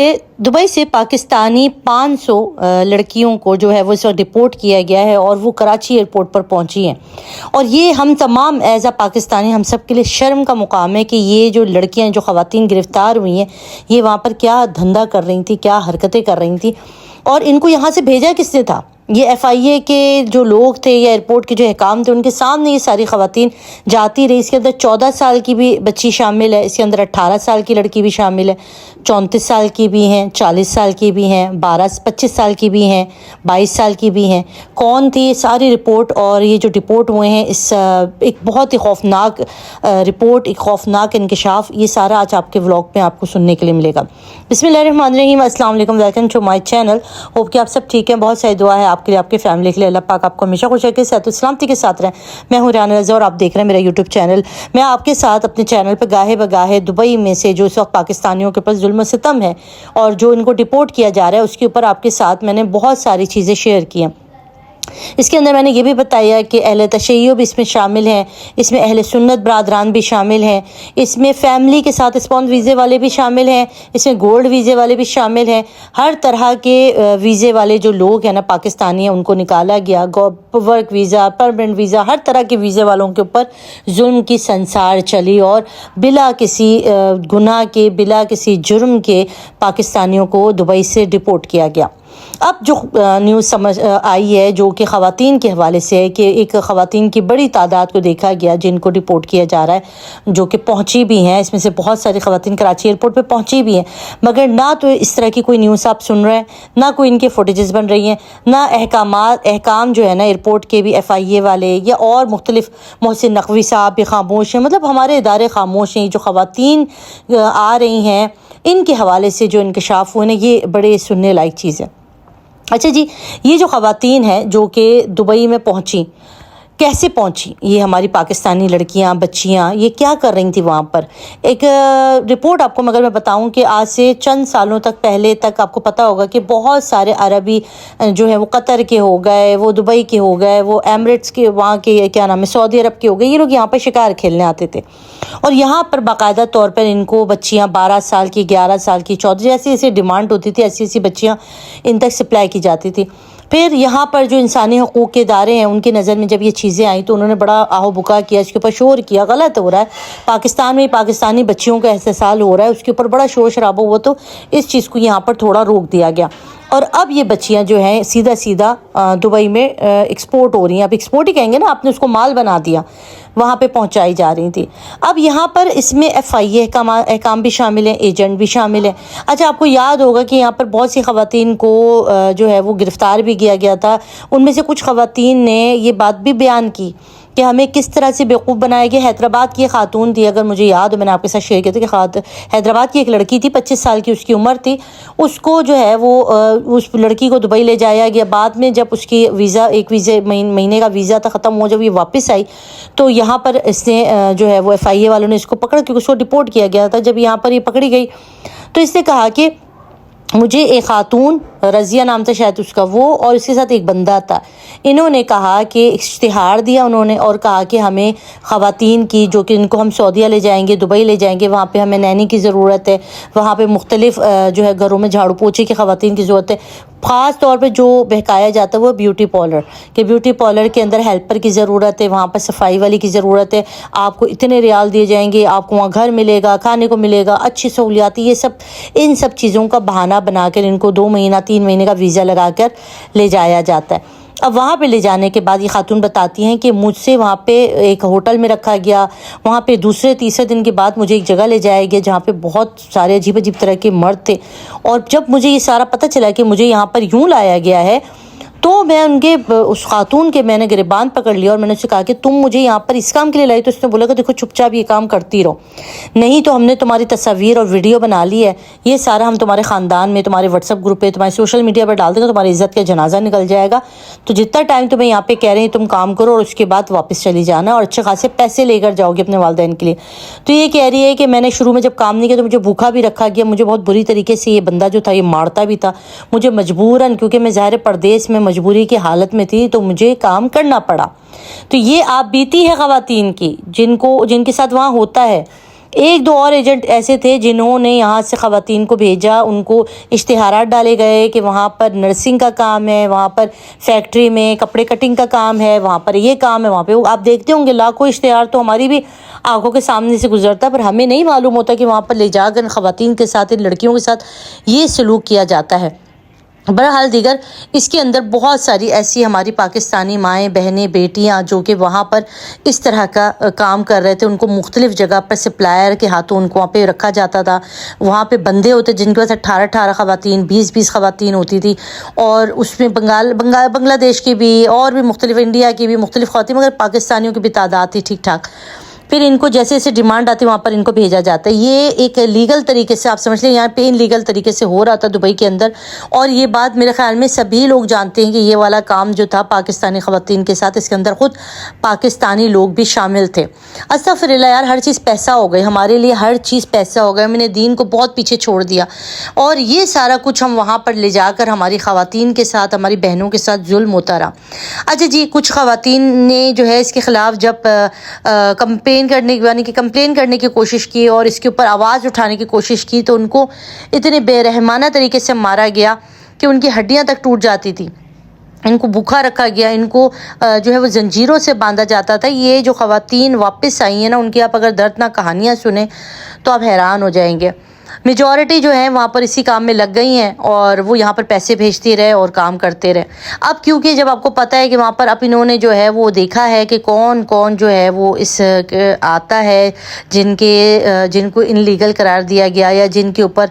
Dubai سے پاکستانی 500 لڑکیوں کو جو ہے وہ اس وقت ڈپورٹ کیا گیا ہے اور وہ کراچی ایئرپورٹ پر پہنچی ہیں، اور یہ ہم تمام ایز اے پاکستانی ہم سب کے لیے شرم کا مقام ہے کہ یہ جو لڑکیاں جو خواتین گرفتار ہوئی ہیں یہ وہاں پر کیا دھندا کر رہی تھیں، کیا حرکتیں کر رہی تھیں، اور ان کو یہاں سے بھیجا کس نے تھا۔ یہ ایف آئی اے کے جو لوگ تھے یا ایئرپورٹ کے جو حکام تھے ان کے سامنے یہ ساری خواتین جاتی رہی۔ اس کے اندر 14 سال کی بھی بچی شامل ہے، اس کے اندر 18 سال کی لڑکی بھی شامل ہے، 34 سال کی بھی ہیں، 40 سال کی بھی ہیں، 25 سال کی بھی ہیں، 22 سال کی بھی ہیں۔ کون تھی یہ ساری رپورٹ اور یہ جو ڈپورٹ ہوئے ہیں اس ایک بہت ہی خوفناک رپورٹ، ایک خوفناک انکشاف، یہ سارا آج آپ کے ولاگ میں آپ کو سننے کے لیے ملے گا۔ بسم اللہ الرحمن الرحیم، السلام علیکم، welcome to my channel. Hope کہ آپ سب ٹھیک ہیں، بہت ساری دعا ہے آپ کے لیے، آپ کے فیملی کے لیے، اللہ پاک آپ کو ہمیشہ خوش رکھے، صحت و سلامتی کے ساتھ رہیں۔ میں ہوں ریان رضا اور آپ دیکھ رہے ہیں میرا یوٹیوب چینل۔ میں آپ کے ساتھ اپنے چینل پہ گاہے بگاہے دبئی میں سے جو اس وقت پاکستانیوں کے اوپر ظلم و ستم ہے اور جو ان کو ڈپورٹ کیا جا رہا ہے اس کے اوپر آپ کے ساتھ میں نے بہت ساری چیزیں شیئر کی ہیں۔ اس کے اندر میں نے یہ بھی بتایا کہ اہل تشیع بھی اس میں شامل ہیں، اس میں اہل سنت برادران بھی شامل ہیں، اس میں فیملی کے ساتھ اسپاؤس ویزے والے بھی شامل ہیں، اس میں گولڈ ویزے والے بھی شامل ہیں۔ ہر طرح کے ویزے والے جو لوگ ہیں نا پاکستانی ہیں ان کو نکالا گیا، ورک ویزا، پرمننٹ ویزا، ہر طرح کے ویزے والوں کے اوپر ظلم کی سنسار چلی اور بلا کسی گناہ کے، بلا کسی جرم کے پاکستانیوں کو دبئی سے ڈپورٹ کیا گیا۔ اب جو نیوز سمجھ آئی ہے جو کہ خواتین کے حوالے سے ہے کہ ایک خواتین کی بڑی تعداد کو دیکھا گیا جن کو ڈپورٹ کیا جا رہا ہے، جو کہ پہنچی بھی ہیں، اس میں سے بہت ساری خواتین کراچی ایئرپورٹ پہ پہنچی بھی ہیں، مگر نہ تو اس طرح کی کوئی نیوز آپ سن رہے ہیں، نہ کوئی ان کے فوٹیجز بن رہی ہیں، نہ احکام جو ہے نا ایئرپورٹ کے بھی ایف آئی اے والے یا اور مختلف، محسن نقوی صاحب بھی خاموش ہیں، مطلب ہمارے ادارے خاموش ہیں۔ جو خواتین آ رہی ہیں ان کے حوالے سے جو انکشاف ہوئے نا یہ بڑے سننے لائق چیز ہے۔ اچھا جی، یہ جو خواتین ہیں جو کہ دبئی میں پہنچی، کیسے پہنچی؟ یہ ہماری پاکستانی لڑکیاں، بچیاں، یہ کیا کر رہی تھیں وہاں پر؟ ایک رپورٹ آپ کو مگر میں بتاؤں کہ آج سے چند سالوں تک پہلے تک آپ کو پتہ ہوگا کہ بہت سارے عربی جو ہے وہ قطر کے ہو گئے، وہ دبئی کے ہو گئے، وہ ایمریٹس کے، وہاں کے کیا نام ہے، سعودی عرب کے ہو گئے، یہ لوگ یہاں پر شکار کھیلنے آتے تھے اور یہاں پر باقاعدہ طور پر ان کو بچیاں 12 سال کی، 11 سال کی، 14 جیسی ایسی ڈیمانڈ ہوتی تھی، ایسی ایسی بچیاں ان تک سپلائی کی جاتی تھی۔ پھر یہاں پر جو انسانی حقوق کے ادارے ہیں ان کی نظر میں جب یہ چیزیں آئیں تو انہوں نے بڑا آہو بکا کیا، اس کے اوپر شور کیا، غلط ہو رہا ہے، پاکستان میں پاکستانی بچیوں کا استحصال ہو رہا ہے، اس کے اوپر بڑا شور شرابہ ہوا تو اس چیز کو یہاں پر تھوڑا روک دیا گیا، اور اب یہ بچیاں جو ہیں سیدھا دبئی میں ایکسپورٹ ہو رہی ہیں۔ اب ایکسپورٹ ہی کہیں گے نا، آپ نے اس کو مال بنا دیا، وہاں پہ پہنچائی جا رہی تھی۔ اب یہاں پر اس میں ایف آئی اے احکام بھی شامل ہیں، ایجنٹ بھی شامل ہیں۔ اچھا، آپ کو یاد ہوگا کہ یہاں پر بہت سی خواتین کو جو ہے وہ گرفتار بھی کیا گیا تھا، ان میں سے کچھ خواتین نے یہ بات بھی بیان کی کہ ہمیں کس طرح سے بیوقوف بنایا گیا۔ حیدرآباد کی ایک خاتون تھی، اگر مجھے یاد ہو، میں نے آپ کے ساتھ شیئر کیا تھا کہ حیدرآباد کی ایک لڑکی تھی، 25 سال کی اس کی عمر تھی، اس کو جو ہے وہ اس لڑکی کو دبئی لے جایا گیا۔ بعد میں جب اس کی ویزا، ایک مہینے کا ویزا تھا ختم ہو، جب یہ واپس آئی تو یہاں پر اس نے جو ہے وہ ایف آئی اے والوں نے اس کو پکڑا کیونکہ اس کو ڈپورٹ کیا گیا تھا۔ جب یہاں پر یہ پکڑی گئی تو اس نے کہا کہ مجھے ایک خاتون، رضیہ نام تھا شاید اس کا، وہ اور اس کے ساتھ ایک بندہ تھا، انہوں نے کہا کہ اشتہار دیا انہوں نے اور کہا کہ ہمیں خواتین کی جو کہ ان کو ہم سعودیہ لے جائیں گے، دبئی لے جائیں گے، وہاں پہ ہمیں نینی کی ضرورت ہے، وہاں پہ مختلف جو ہے گھروں میں جھاڑو پوچھے کی خواتین کی ضرورت ہے۔ خاص طور پہ جو بہکایا جاتا ہے وہ بیوٹی پارلر، کہ بیوٹی پارلر کے اندر ہیلپر کی ضرورت ہے، وہاں پر صفائی والی کی ضرورت ہے، آپ کو اتنے ریال دیے جائیں گے، آپ کو وہاں گھر ملے گا، کھانے کو ملے گا، اچھی سہولیات، یہ سب ان سب چیزوں کا بہانہ بنا کر ان کو 2 مہینہ 3 مہینے کا ویزا لگا کر لے جایا جاتا ہے۔ اب وہاں پہ لے جانے کے بعد یہ خاتون بتاتی ہیں کہ مجھ سے وہاں پہ ایک ہوٹل میں رکھا گیا، وہاں پہ دوسرے تیسرے دن کے بعد مجھے ایک جگہ لے جایا گیا جہاں پہ بہت سارے عجیب طرح کے مرد تھے، اور جب مجھے یہ سارا پتہ چلا کہ مجھے یہاں پر یوں لایا گیا ہے تو میں ان کے اس خاتون کے میں نے گریبان پکڑ لیا اور میں نے اس سے کہا کہ تم مجھے یہاں پر اس کام کے لیے لائی؟ تو اس نے بولا کہ دیکھو چپ چاپ یہ کام کرتی رہو، نہیں تو ہم نے تمہاری تصاویر اور ویڈیو بنا لی ہے، یہ سارا ہم تمہارے خاندان میں، تمہارے واٹس ایپ گروپ پہ، تمہارے سوشل میڈیا پہ ڈال دیں گے، تمہاری عزت کا جنازہ نکل جائے گا، تو جتنا ٹائم تمہیں یہاں پہ کہہ رہے ہیں تم کام کرو اور اس کے بعد واپس چلی جانا اور اچھے خاصے پیسے لے کر جاؤ گے اپنے والدین کے لیے۔ تو یہ کہہ رہی ہے کہ میں نے شروع میں جب کام نہیں کیا تو مجھے بھوکا بھی رکھا گیا، مجھے بہت بری طریقے سے یہ بندہ جو تھا یہ مارتا بھی تھا، مجھے مجبوراً، کیونکہ میں ظاہر پردیس میں مجبوری کی حالت میں تھی تو مجھے کام کرنا پڑا۔ تو یہ آپ بیتی ہے خواتین کی جن کے ساتھ وہاں ہوتا ہے، ایک دو اور ایجنٹ ایسے تھے جنہوں نے یہاں سے خواتین کو بھیجا، ان کو اشتہارات ڈالے گئے کہ وہاں پر نرسنگ کا کام ہے، وہاں پر فیکٹری میں کپڑے کٹنگ کا کام ہے، وہاں پر یہ کام ہے، وہاں پہ آپ دیکھتے ہوں گے لاکھوں اشتہار تو ہماری بھی آنکھوں کے سامنے سے گزرتا ہے، پر ہمیں نہیں معلوم ہوتا کہ وہاں پر لے جا کر خواتین کے ساتھ، ان لڑکیوں کے ساتھ یہ سلوک کیا جاتا ہے۔ بہرحال دیگر اس کے اندر بہت ساری ایسی ہماری پاکستانی مائیں بہنیں بیٹیاں جو کہ وہاں پر اس طرح کا کام کر رہے تھے، ان کو مختلف جگہ پر سپلائر کے ہاتھوں ان کو وہاں پہ رکھا جاتا تھا، وہاں پہ بندے ہوتے جن کے پاس 18 خواتین 20 خواتین ہوتی تھی، اور اس میں بنگلہ دیش کی بھی اور بھی مختلف، انڈیا کی بھی مختلف خواتین، مگر پاکستانیوں کی بھی تعداد تھی ٹھیک ٹھاک۔ پھر ان کو جیسے جیسے ڈیمانڈ آتی ہے وہاں پر ان کو بھیجا جاتا ہے۔ یہ ایک لیگل طریقے سے آپ سمجھ لیں، یہاں پہ ان لیگل طریقے سے ہو رہا تھا دبئی کے اندر، اور یہ بات میرے خیال میں سبھی لوگ جانتے ہیں کہ یہ والا کام جو تھا پاکستانی خواتین کے ساتھ، اس کے اندر خود پاکستانی لوگ بھی شامل تھے۔ استغفر اللہ یار، ہر چیز پیسہ ہو گئی ہمارے لیے، ہر چیز پیسہ ہو گیا، میں نے دین کو بہت پیچھے چھوڑ دیا، اور یہ سارا کچھ ہم وہاں پر لے جا کر ہماری خواتین کے ساتھ، ہماری بہنوں کے ساتھ ظلم ہوتا رہا۔ اچھا جی، کچھ خواتین نے جو ہے اس کے خلاف جب کمپلین کرنے کی کوشش کی اور اس کے اوپر آواز اٹھانے کی کوشش کی، تو ان کو اتنے بے رحمانہ طریقے سے مارا گیا کہ ان کی ہڈیاں تک ٹوٹ جاتی تھی، ان کو بھوکا رکھا گیا، ان کو جو ہے وہ زنجیروں سے باندھا جاتا تھا۔ یہ جو خواتین واپس آئی ہیں نا، ان کی آپ اگر دردناک کہانیاں سنیں تو آپ حیران ہو جائیں گے۔ میجورٹی جو ہے وہاں پر اسی کام میں لگ گئی ہیں، اور وہ یہاں پر پیسے بھیجتے رہے اور کام کرتے رہے۔ اب کیونکہ جب آپ کو پتہ ہے کہ وہاں پر اب انہوں نے جو ہے وہ دیکھا ہے کہ کون کون جو ہے وہ اس آتا ہے جن کو ان لیگل قرار دیا گیا، یا جن کے اوپر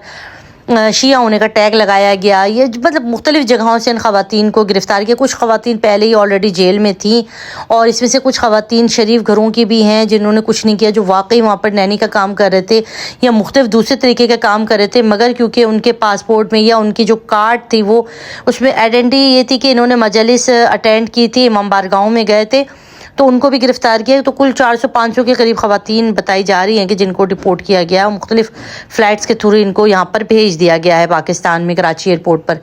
شیعہ ہونے کا ٹیگ لگایا گیا، یہ مطلب مختلف جگہوں سے ان خواتین کو گرفتار کیا۔ کچھ خواتین پہلے ہی آلریڈی جیل میں تھیں، اور اس میں سے کچھ خواتین شریف گھروں کی بھی ہیں جنہوں نے کچھ نہیں کیا، جو واقعی وہاں پر نینی کا کام کر رہے تھے یا مختلف دوسرے طریقے کا کام کر رہے تھے، مگر کیونکہ ان کے پاسپورٹ میں یا ان کی جو کارڈ تھی وہ اس میں آئیڈینٹی یہ تھی کہ انہوں نے مجلس اٹینڈ کی تھی، امام بارگاہوں میں گئے تھے، تو ان کو بھی گرفتار کیا۔ تو کل 400-500 کے قریب خواتین بتائی جا رہی ہیں کہ جن کو ڈپورٹ کیا گیا، مختلف فلائٹس کے تھرو ان کو یہاں پر بھیج دیا گیا ہے پاکستان میں، کراچی ایئرپورٹ پر۔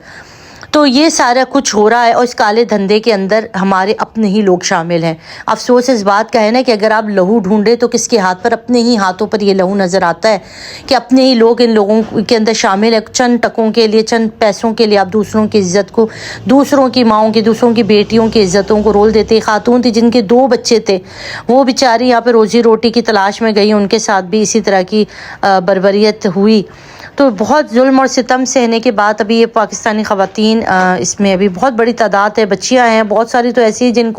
تو یہ سارا کچھ ہو رہا ہے، اور اس کالے دھندے کے اندر ہمارے اپنے ہی لوگ شامل ہیں۔ افسوس اس بات کا ہے نا کہ اگر آپ لہو ڈھونڈے تو کس کے ہاتھ پر؟ اپنے ہی ہاتھوں پر یہ لہو نظر آتا ہے کہ اپنے ہی لوگ ان لوگوں کے اندر شامل ہیں۔ چند ٹکوں کے لیے، چند پیسوں کے لیے آپ دوسروں کی عزت کو، دوسروں کی ماؤں کی، دوسروں کی بیٹیوں کی عزتوں کو رول دیتے۔ خاتون تھی جن کے 2 بچے تھے، وہ بیچاری یہاں پہ روزی روٹی کی تلاش میں گئی، ان کے ساتھ بھی اسی طرح کی بربریت ہوئی۔ تو بہت ظلم اور ستم سہنے کے بعد ابھی یہ پاکستانی خواتین، اس میں ابھی بہت بڑی تعداد ہے، بچیاں ہیں بہت ساری تو ایسی جن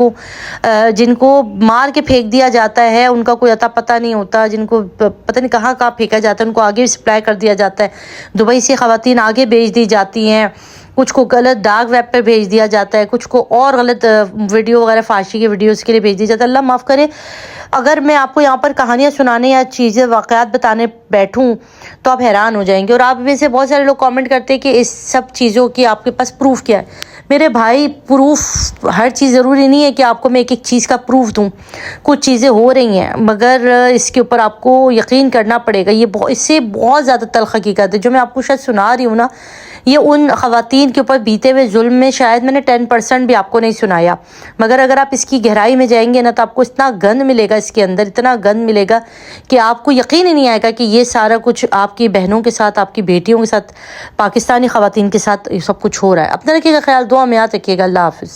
کو مار کے پھینک دیا جاتا ہے، ان کا کوئی اتا پتہ نہیں ہوتا، جن کو پتہ نہیں کہاں پھینکا جاتا ہے، ان کو آگے سپلائی کر دیا جاتا ہے۔ دبئی سے خواتین آگے بھیج دی جاتی ہیں، کچھ کو غلط ڈارک ویب پہ بھیج دیا جاتا ہے، کچھ کو اور غلط ویڈیو وغیرہ فحاشی کے ویڈیوز کے لیے بھیج دیا جاتا ہے۔ اللہ معاف کرے، اگر میں آپ کو یہاں پر کہانیاں سنانے یا چیزیں واقعات بتانے بیٹھوں تو آپ حیران ہو جائیں گے۔ اور آپ میں سے بہت سارے لوگ کامنٹ کرتے ہیں کہ اس سب چیزوں کی آپ کے پاس پروف کیا ہے؟ میرے بھائی، پروف ہر چیز ضروری نہیں ہے کہ آپ کو میں ایک چیز کا پروف دوں۔ کچھ چیزیں ہو رہی ہیں، مگر اس کے اوپر آپ کو یقین کرنا پڑے گا۔ اس سے بہت زیادہ تلخ حقیقت ہے جو میں آپ کو شاید سنا رہی ہوں نا، یہ ان خواتین کے اوپر بیتے ہوئے ظلم میں شاید میں نے 10% بھی آپ کو نہیں سنایا، مگر اگر آپ اس کی گہرائی میں جائیں گے نا تو آپ کو اتنا گند ملے گا، اس کے اندر اتنا گند ملے گا کہ آپ کو یقین ہی نہیں آئے گا کہ یہ سارا کچھ آپ کی بہنوں کے ساتھ، آپ کی بیٹیوں کے ساتھ، پاکستانی خواتین کے ساتھ یہ سب کچھ ہو رہا ہے۔ اپنا رکھیے گا خیال، دعا میں یاد رکھیے گا۔ اللہ حافظ۔